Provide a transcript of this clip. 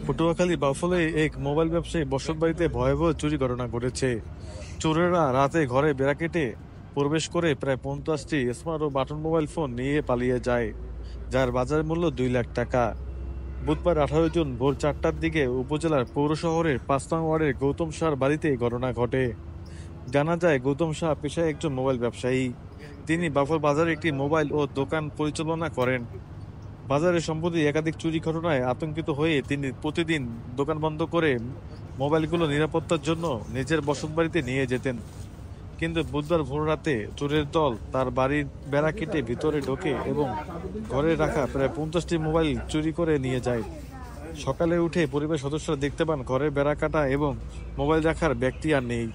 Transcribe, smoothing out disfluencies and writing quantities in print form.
পটুয়াখালী বাউফলে এক মোবাইল ব্যবসায়ী বসতবাড়িতে ভয়াবহ চুরি ঘটনা ঘটেছে। চোরেরা রাতে ঘরে বেড়া কেটে প্রবেশ করে প্রায় 50টি স্মার্ট ও বাটন মোবাইল ফোন নিয়ে পালিয়ে যায়, যার বাজার মূল্য 2 লাখ টাকা। বুধবার 18 জুন ভোর 4টার দিকে উপজেলার পৌর শহরের 5 নং ওয়ার্ডের গৌতম শাহর বাড়িতে এই ঘটনা ঘটে। জানা যায়, গৌতম শাহ পেশায় একজন মোবাইল ব্যবসায়ী। তিনি বাফর বাজারে একটি মোবাইল ও দোকান পরিচালনা করেন। বাজারে সম্প্রতি একাধিক চুরি ঘটনায় আতঙ্কিত হয়ে তিনি প্রতিদিন দোকান বন্ধ করে মোবাইলগুলো নিরাপত্তার জন্য নিজের বসতবাড়িতে নিয়ে যেতেন। কিন্তু বুধবার ভোররাতে চোরের দল তার বাড়ির বেড়া কেটে ভিতরে ঢোকে এবং ঘরে রাখা প্রায় 50টি মোবাইল চুরি করে নিয়ে যায়। সকালে উঠে পরিবারের সদস্যরা দেখতে পান ঘরের বেড়া কাটা এবং মোবাইল রাখার ব্যক্তি আর নেই।